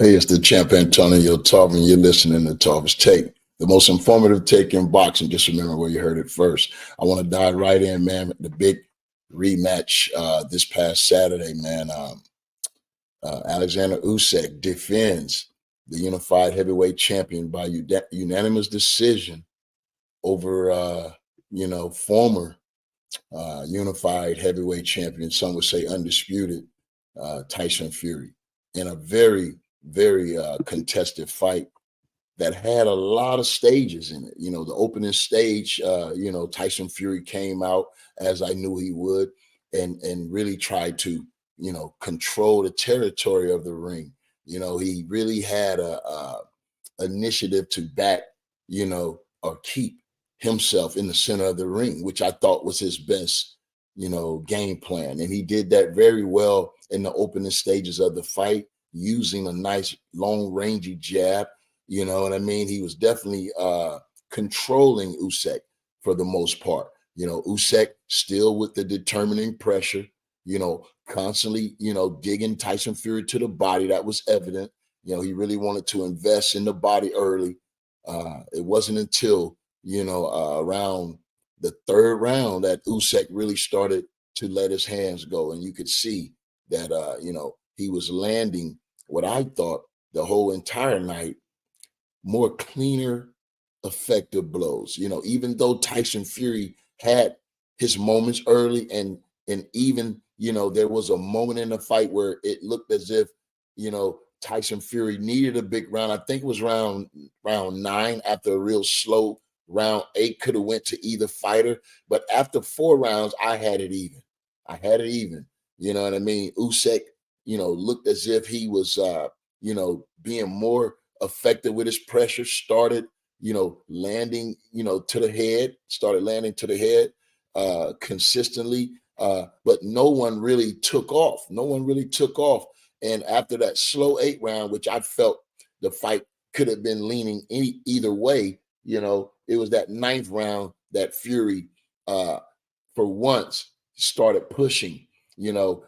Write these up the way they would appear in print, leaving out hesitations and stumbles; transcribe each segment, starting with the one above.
Hey, it's the champ Antonio Tarvin. You're listening to Tarvin's Take, the most informative take in boxing. Just remember where you heard it first. I want to dive right in, man. The big rematch this past Saturday, man. Alexander Usyk defends the unified heavyweight champion by unanimous decision over, former unified heavyweight champion. Some would say undisputed, Tyson Fury, in a very contested fight that had a lot of stages in it. The opening stage, Tyson Fury came out as I knew he would, and really tried to, control the territory of the ring. He really had a initiative to back, or keep himself in the center of the ring, which I thought was his best, game plan. And he did that very well in the opening stages of the fight, using a nice long rangy jab. You know what I mean? He was definitely controlling Usyk for the most part. Usyk still with the determining pressure, constantly, digging Tyson Fury to the body. That was evident. He really wanted to invest in the body early. It wasn't until, around the third round that Usyk really started to let his hands go. And you could see that, he was landing what I thought the whole entire night, more cleaner, effective blows. Even though Tyson Fury had his moments early, and even, there was a moment in the fight where it looked as if, Tyson Fury needed a big round. I think it was round 9 after a real slow round 8 could have went to either fighter. But after 4 rounds, I had it even. I had it even. You know what I mean? Usyk, looked as if he was, being more effective with his pressure, started, landing, started landing to the head consistently. But no one really took off. No one really took off. And after that slow 8 round, which I felt the fight could have been leaning either way, it was that 9th round that Fury, for once, started pushing,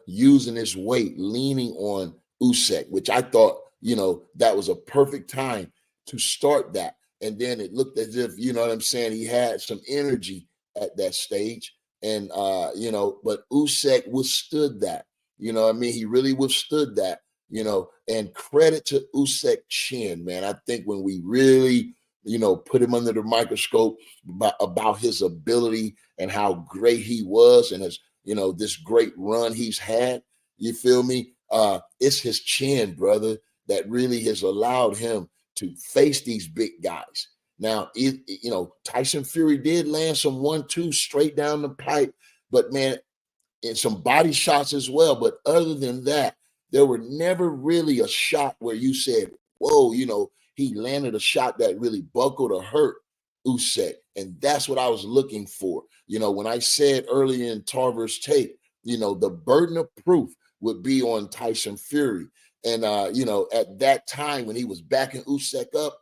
using his weight, leaning on Usyk, which I thought, that was a perfect time to start that. And then it looked as if, what I'm saying, he had some energy at that stage. And, but Usyk withstood that. He really withstood that, and credit to Usyk chin, man. I think when we really, put him under the microscope about his ability and how great he was and his, this great run he's had, you feel me? It's his chin, brother, that really has allowed him to face these big guys. Now, Tyson Fury did land some 1-2 straight down the pipe, but man, and some body shots as well. But other than that, there were never really a shot where you said, whoa, he landed a shot that really buckled or hurt Usyk. And that's what I was looking for. When I said earlier in Tarver's tape, the burden of proof would be on Tyson Fury. And, at that time when he was backing Usyk up,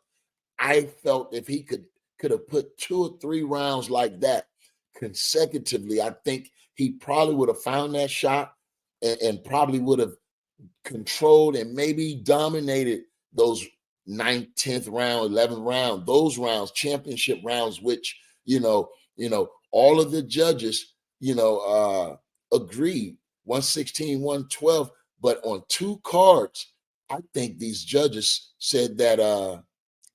I felt if he could have put 2 or 3 rounds like that consecutively, I think he probably would have found that shot and probably would have controlled and maybe dominated those 9th, 10th round, 11th round, those rounds, championship rounds, which, all of the judges, agreed 116, 112. But on 2 cards, I think these judges said that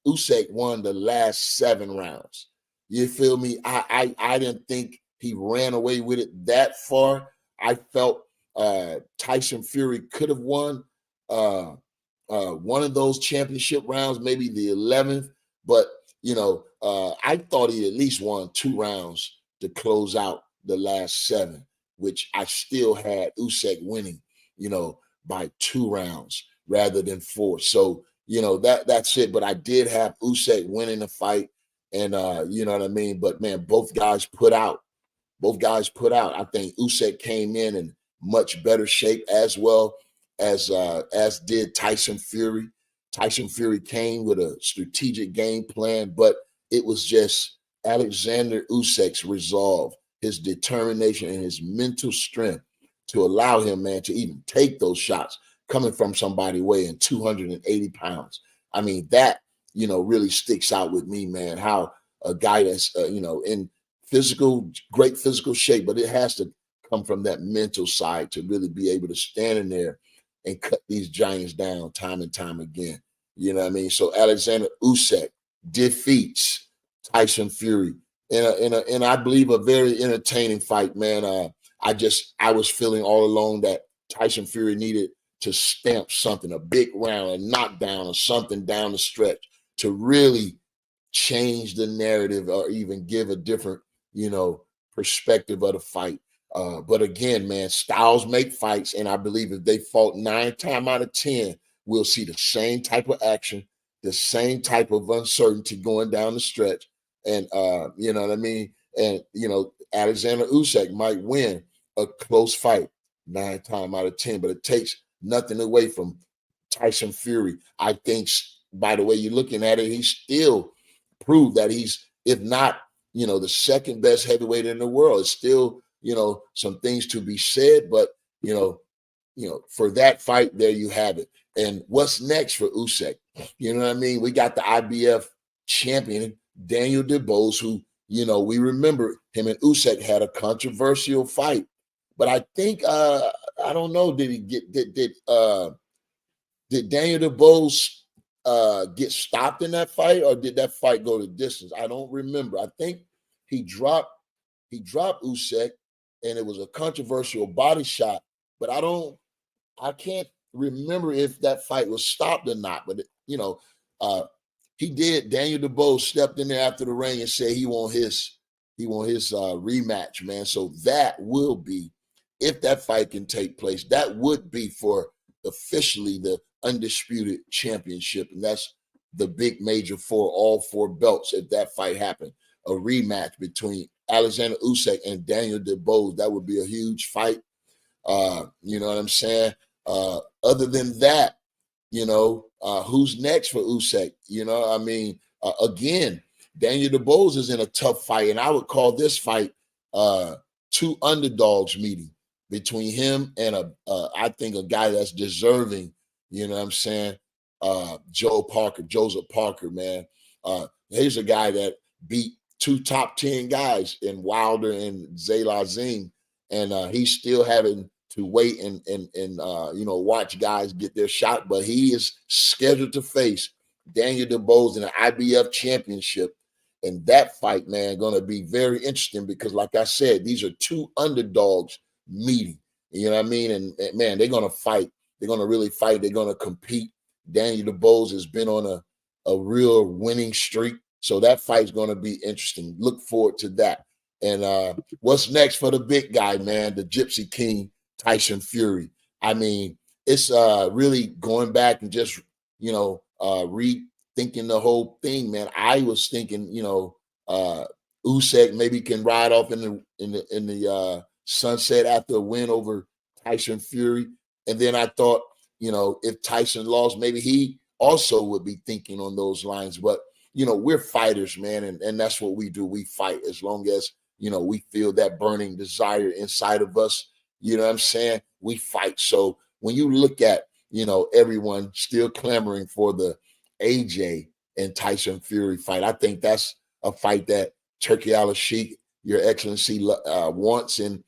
Usyk won the last 7 rounds. You feel me? I didn't think he ran away with it that far. I felt Tyson Fury could have won one of those championship rounds, maybe the 11th. But, I thought he at least won 2 rounds to close out the last 7, which I still had Usyk winning, by 2 rounds rather than 4. So, that's it. But I did have Usyk winning the fight. And you know what I mean? But man, both guys put out. Both guys put out. I think Usyk came in much better shape as well as did Tyson Fury. Tyson Fury came with a strategic game plan, but it was just Alexander Usyk's resolve, his determination, and his mental strength to allow him, man, to even take those shots. coming from somebody weighing 280 pounds. I mean, that, really sticks out with me, man, how a guy that's, in great physical shape, but it has to come from that mental side to really be able to stand in there and cut these giants down time and time again. You know what I mean? So Alexander Usyk defeats Tyson Fury in I believe a very entertaining fight, man. I was feeling all along that Tyson Fury needed to stamp something, a big round, a knockdown, or something down the stretch to really change the narrative or even give a different, perspective of the fight. But again, man, styles make fights, and I believe if they fought 9 times out of 10, we'll see the same type of action, the same type of uncertainty going down the stretch, and you know what I mean. And Alexander Usyk might win a close fight 9 times out of 10, but it takes nothing away from Tyson Fury. I think, by the way you're looking at it, he still proved that he's, if not, the second best heavyweight in the world. It's still, some things to be said, but for that fight, there you have it. And what's next for Usyk? You know what I mean? We got the IBF champion Daniel Dubois, who we remember him and Usyk had a controversial fight, but I think I don't know, did Daniel Dubois get stopped in that fight, or did that fight go the distance? I don't remember. I think he dropped Usyk, and it was a controversial body shot, but I can't remember if that fight was stopped or not. But he did. Daniel Dubois stepped in there after the ring and said he want his rematch, man. So that will be, if that fight can take place, that would be for officially the undisputed championship, and that's the big major for all 4 belts. If that fight happened, a rematch between Alexander Usyk and Daniel Dubois, that would be a huge fight. You know what I'm saying? Other than that, who's next for Usyk? I mean, again, Daniel Dubois is in a tough fight, and I would call this fight 2 underdogs meeting between him and I think a guy that's deserving. You know what I'm saying? Joseph Parker, man. Here's a guy that beat 2 top 10 guys in Wilder and Zalazine, and he's still having to wait and watch guys get their shot. But he is scheduled to face Daniel Dubois in an IBF championship, and that fight, man, going to be very interesting because, like I said, these are 2 underdogs meeting. You know what I mean? And man, they're going to fight. They're going to really fight. They're going to compete. Daniel Dubois has been on a real winning streak, so that fight's going to be interesting. Look forward to that. And what's next for the big guy, man? The Gypsy King, Tyson Fury. I mean, it's really going back and just rethinking the whole thing, man. I was thinking, Usyk maybe can ride off in the sunset after a win over Tyson Fury, and then I thought, if Tyson lost, maybe he also would be thinking on those lines. But we're fighters, man, and that's what we do. We fight as long as we feel that burning desire inside of us. You know what I'm saying? We fight. So when you look at, everyone still clamoring for the AJ and Tyson Fury fight, I think that's a fight that Turki Alalshik, Your Excellency, wants. And,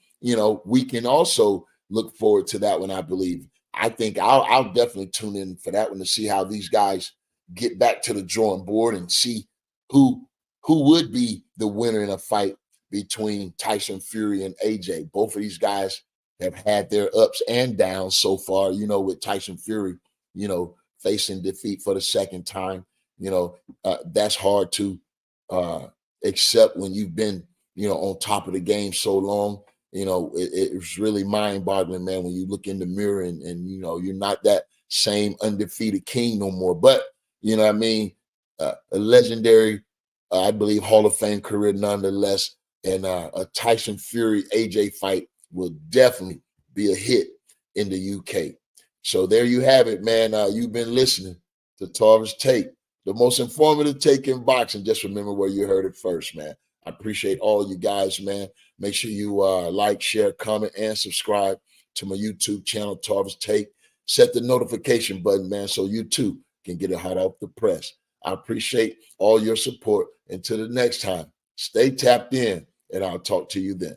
we can also look forward to that one, I believe. I think I'll definitely tune in for that one to see how these guys get back to the drawing board and see who would be the winner in a fight between Tyson Fury and AJ. Both of these guys have had their ups and downs so far, with Tyson Fury, facing defeat for the second time. That's hard to accept when you've been, on top of the game so long. It's really mind-boggling, man, when you look in the mirror and you're not that same undefeated king no more. But, you know what I mean? A legendary, I believe, Hall of Fame career nonetheless. And a Tyson Fury AJ fight will definitely be a hit in the UK. So there you have it, man. You've been listening to Tarver's Take, the most informative take in boxing. Just remember where you heard it first, man. I appreciate all you guys, man. Make sure you like, share, comment, and subscribe to my YouTube channel, Tarver's Take. Set the notification button, man, so you too can get it hot off the press. I appreciate all your support. Until the next time, stay tapped in, and I'll talk to you then.